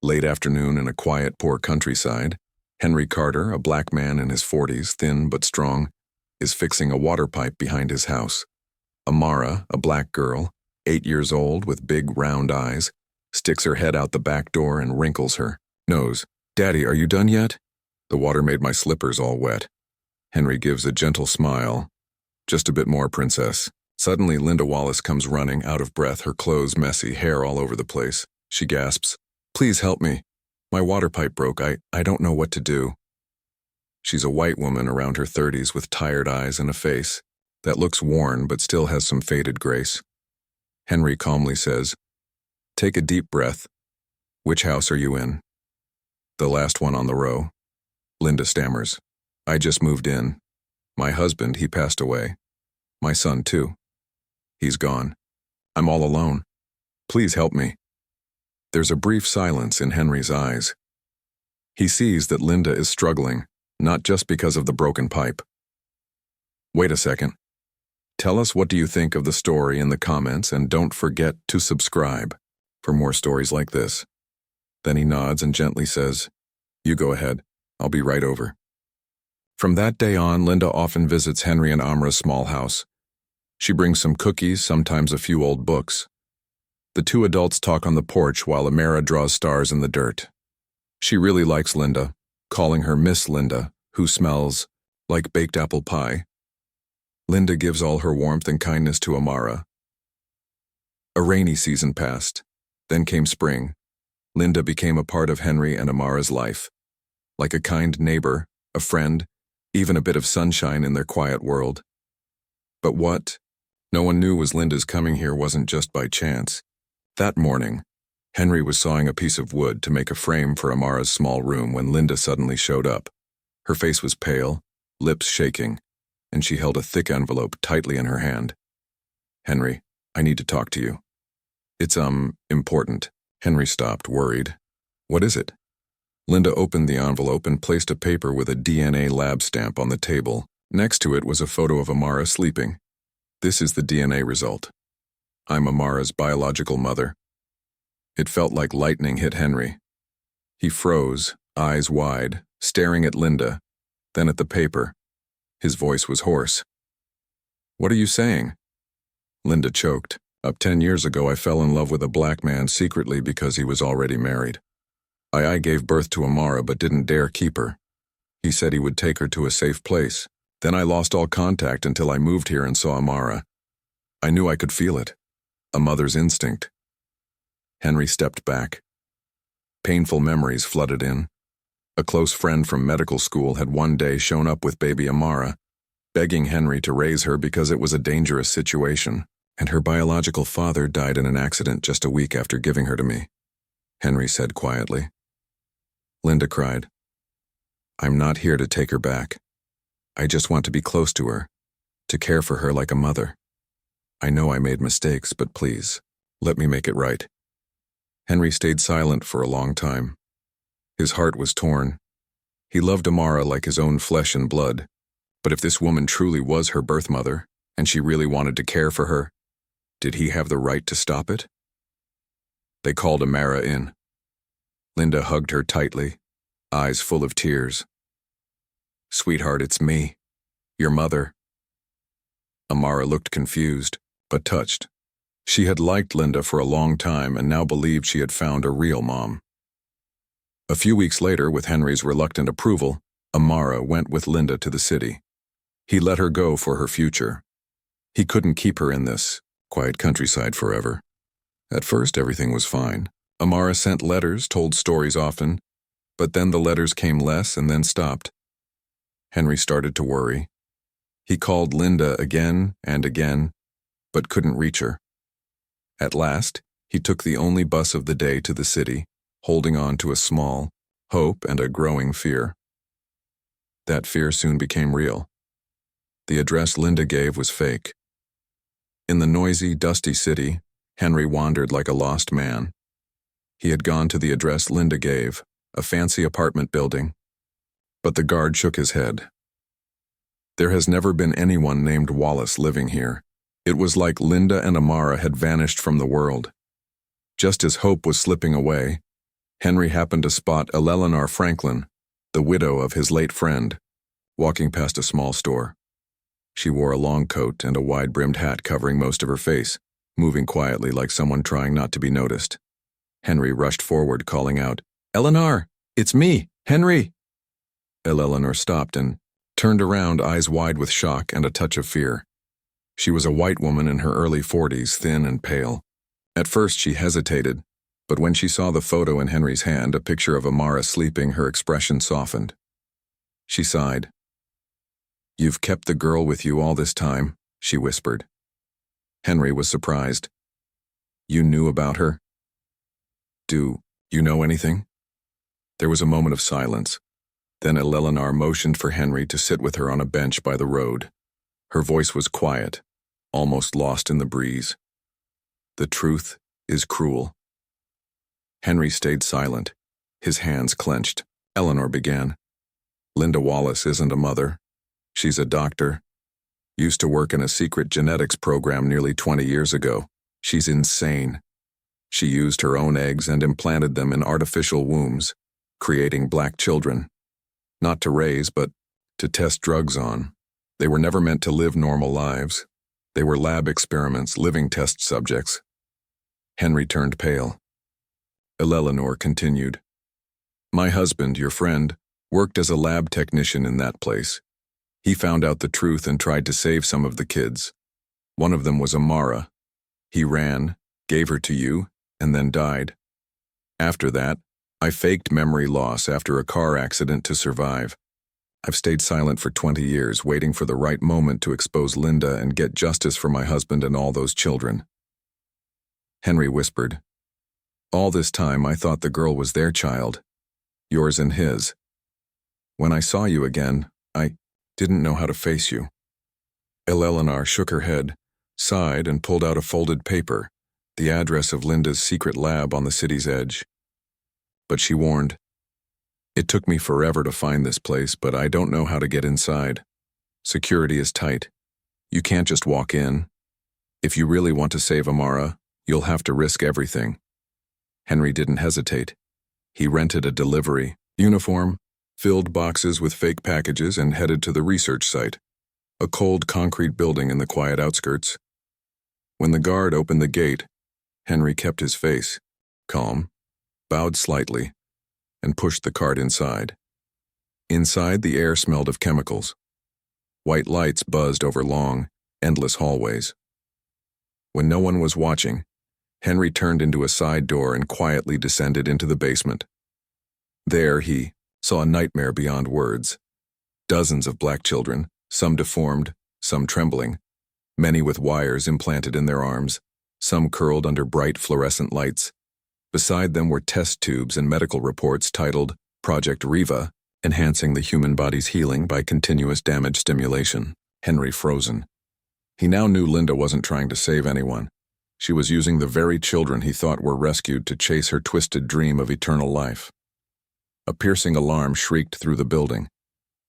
Late afternoon in a quiet, poor countryside, Henry Carter, a black man in his 40s, thin but strong, is fixing a water pipe behind his house. Amara, a black girl, 8 years old with big round eyes, sticks her head out the back door and wrinkles her nose. "Daddy, are you done yet?" "The water made my slippers all wet." Henry gives a gentle smile. "Just a bit more, princess." Suddenly, Linda Wallace comes running, out of breath, her clothes messy, hair all over the place. She gasps, "Please help me. My water pipe broke. I don't know what to do." She's a white woman around her 30s with tired eyes and a face that looks worn but still has some faded grace. Henry calmly says, "Take a deep breath. Which house are you in?" "The last one on the row." Linda stammers, "I just moved in. My husband, he passed away. My son, too. He's gone. I'm all alone. Please help me." There's a brief silence in Henry's eyes. He sees that Linda is struggling, not just because of the broken pipe. "Wait a second. Tell us, what do you think of the story in the comments, and don't forget to subscribe for more stories like this." Then he nods and gently says, "You go ahead. I'll be right over." From that day on, Linda often visits Henry and Amra's small house. She brings some cookies, sometimes a few old books. The two adults talk on the porch while Amara draws stars in the dirt. She really likes Linda, calling her Miss Linda, who smells like baked apple pie. Linda gives all her warmth and kindness to Amara. A rainy season passed. Then came spring. Linda became a part of Henry and Amara's life. Like a kind neighbor, a friend, even a bit of sunshine in their quiet world. But what no one knew was Linda's coming here wasn't just by chance. That morning, Henry was sawing a piece of wood to make a frame for Amara's small room when Linda suddenly showed up. Her face was pale, lips shaking, and she held a thick envelope tightly in her hand. "Henry, I need to talk to you." "It's, important." Henry stopped, worried. "What is it?" Linda opened the envelope and placed a paper with a DNA lab stamp on the table. Next to it was a photo of Amara sleeping. "This is the DNA result. I'm Amara's biological mother." It felt like lightning hit Henry. He froze, eyes wide, staring at Linda, then at the paper. His voice was hoarse. "What are you saying?" Linda choked. "Up 10 years ago, I fell in love with a black man secretly because he was already married. I gave birth to Amara but didn't dare keep her. He said he would take her to a safe place. Then I lost all contact until I moved here and saw Amara. I knew I could feel it. A mother's instinct." Henry stepped back. Painful memories flooded in. A close friend from medical school had one day shown up with baby Amara, begging Henry to raise her because it was a dangerous situation, and her biological father died in an accident just a week after giving her to me, Henry said quietly. Linda cried, "I'm not here to take her back. I just want to be close to her, to care for her like a mother. I know I made mistakes, but please, let me make it right." Henry stayed silent for a long time. His heart was torn. He loved Amara like his own flesh and blood, but if this woman truly was her birth mother, and she really wanted to care for her, did he have the right to stop it? They called Amara in. Linda hugged her tightly, eyes full of tears. "Sweetheart, it's me, your mother." Amara looked confused, but touched. She had liked Linda for a long time and now believed she had found a real mom. A few weeks later, with Henry's reluctant approval, Amara went with Linda to the city. He let her go for her future. He couldn't keep her in this quiet countryside forever. At first, everything was fine. Amara sent letters, told stories often, but then the letters came less and then stopped. Henry started to worry. He called Linda again and again, but couldn't reach her. At last, he took the only bus of the day to the city, holding on to a small hope and a growing fear. That fear soon became real. The address Linda gave was fake. In the noisy, dusty city, Henry wandered like a lost man. He had gone to the address Linda gave, a fancy apartment building, but the guard shook his head. There has never been anyone named Wallace living here. It was like Linda and Amara had vanished from the world. Just as hope was slipping away, Henry happened to spot Eleanor Franklin, the widow of his late friend, walking past a small store. She wore a long coat and a wide-brimmed hat covering most of her face, moving quietly like someone trying not to be noticed. Henry rushed forward, calling out, "Eleanor, it's me, Henry!" Eleanor stopped and turned around, eyes wide with shock and a touch of fear. She was a white woman in her early 40s, thin and pale. At first she hesitated, but when she saw the photo in Henry's hand, a picture of Amara sleeping, her expression softened. She sighed. "You've kept the girl with you all this time," she whispered. Henry was surprised. "You knew about her? Do you know anything?" There was a moment of silence. Then Eleanor motioned for Henry to sit with her on a bench by the road. Her voice was quiet, almost lost in the breeze. "The truth is cruel." Henry stayed silent, his hands clenched. Eleanor began. "Linda Wallace isn't a mother. She's a doctor. Used to work in a secret genetics program nearly 20 years ago. She's insane. She used her own eggs and implanted them in artificial wombs, creating black children. Not to raise, but to test drugs on. They were never meant to live normal lives. They were lab experiments, living test subjects." Henry turned pale. Eleanor continued. "My husband, your friend, worked as a lab technician in that place. He found out the truth and tried to save some of the kids. One of them was Amara. He ran, gave her to you, and then died. After that, I faked memory loss after a car accident to survive. I've stayed silent for 20 years, waiting for the right moment to expose Linda and get justice for my husband and all those children." Henry whispered, "All this time I thought the girl was their child, yours and his. When I saw you again, I didn't know how to face you." Eleanor shook her head, sighed, and pulled out a folded paper, the address of Linda's secret lab on the city's edge. But she warned, "It took me forever to find this place, but I don't know how to get inside. Security is tight. You can't just walk in. If you really want to save Amara, you'll have to risk everything." Henry didn't hesitate. He rented a delivery uniform, filled boxes with fake packages, and headed to the research site, a cold concrete building in the quiet outskirts. When the guard opened the gate, Henry kept his face calm, bowed slightly, and pushed the cart inside. Inside, the air smelled of chemicals. White lights buzzed over long, endless hallways. When no one was watching, Henry turned into a side door and quietly descended into the basement. There he saw a nightmare beyond words. Dozens of black children, some deformed, some trembling, many with wires implanted in their arms, some curled under bright fluorescent lights. Beside them were test tubes and medical reports titled Project Riva, enhancing the human body's healing by continuous damage stimulation. Henry frozen. He now knew Linda wasn't trying to save anyone. She was using the very children he thought were rescued to chase her twisted dream of eternal life. A piercing alarm shrieked through the building.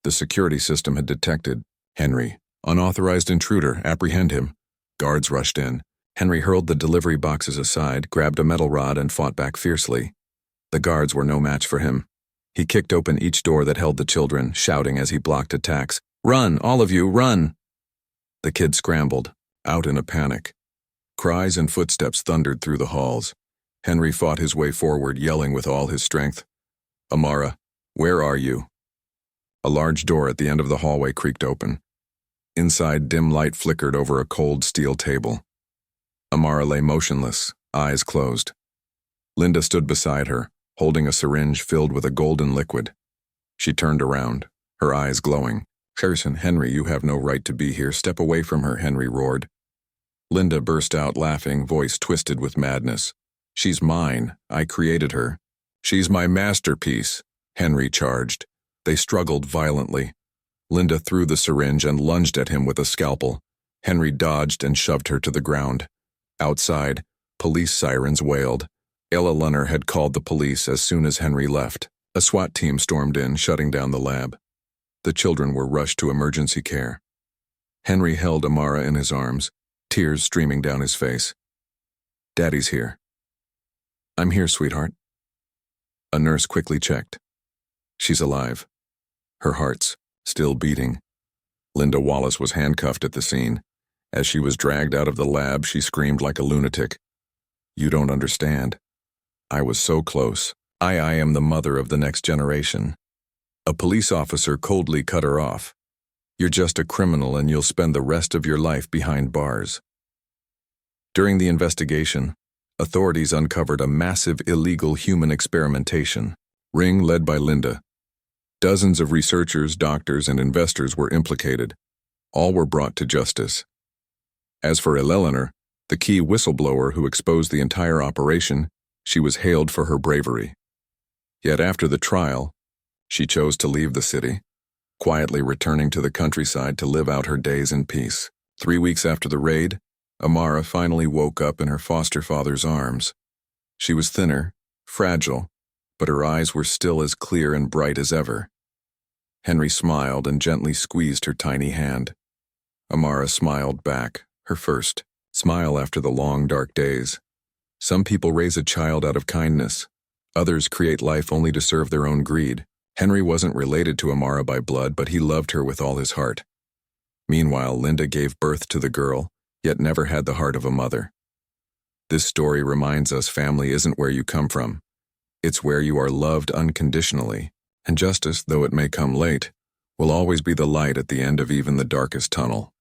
The security system had detected Henry. "Unauthorized intruder, apprehend him." Guards rushed in. Henry hurled the delivery boxes aside, grabbed a metal rod, and fought back fiercely. The guards were no match for him. He kicked open each door that held the children, shouting as he blocked attacks, "Run, all of you, run!" The kids scrambled, out in a panic. Cries and footsteps thundered through the halls. Henry fought his way forward, yelling with all his strength, "Amara, where are you?" A large door at the end of the hallway creaked open. Inside, dim light flickered over a cold steel table. Amara lay motionless, eyes closed. Linda stood beside her, holding a syringe filled with a golden liquid. She turned around, her eyes glowing. "Harrison, Henry, you have no right to be here. Step away from her," Henry roared. Linda burst out laughing, voice twisted with madness. "She's mine. I created her. She's my masterpiece," Henry charged. They struggled violently. Linda threw the syringe and lunged at him with a scalpel. Henry dodged and shoved her to the ground. Outside, police sirens wailed. Eleanor had called the police as soon as Henry left. A SWAT team stormed in, shutting down the lab. The children were rushed to emergency care. Henry held Amara in his arms, tears streaming down his face. "Daddy's here." "I'm here, sweetheart." A nurse quickly checked. She's alive. Her heart's still beating. Linda Wallace was handcuffed at the scene. As she was dragged out of the lab, she screamed like a lunatic. You don't understand. I was so close. I am the mother of the next generation. A police officer coldly cut her off. You're just a criminal and you'll spend the rest of your life behind bars. During the investigation, authorities uncovered a massive illegal human experimentation ring led by Linda. Dozens of researchers, doctors, and investors were implicated. All were brought to justice. As for Eleanor, the key whistleblower who exposed the entire operation, she was hailed for her bravery. Yet after the trial, she chose to leave the city, quietly returning to the countryside to live out her days in peace. 3 weeks after the raid, Amara finally woke up in her foster father's arms. She was thinner, fragile, but her eyes were still as clear and bright as ever. Henry smiled and gently squeezed her tiny hand. Amara smiled back, her first smile after the long, dark days. Some people raise a child out of kindness. Others create life only to serve their own greed. Henry wasn't related to Amara by blood, but he loved her with all his heart. Meanwhile, Linda gave birth to the girl, yet never had the heart of a mother. This story reminds us family isn't where you come from. It's where you are loved unconditionally, and justice, though it may come late, will always be the light at the end of even the darkest tunnel.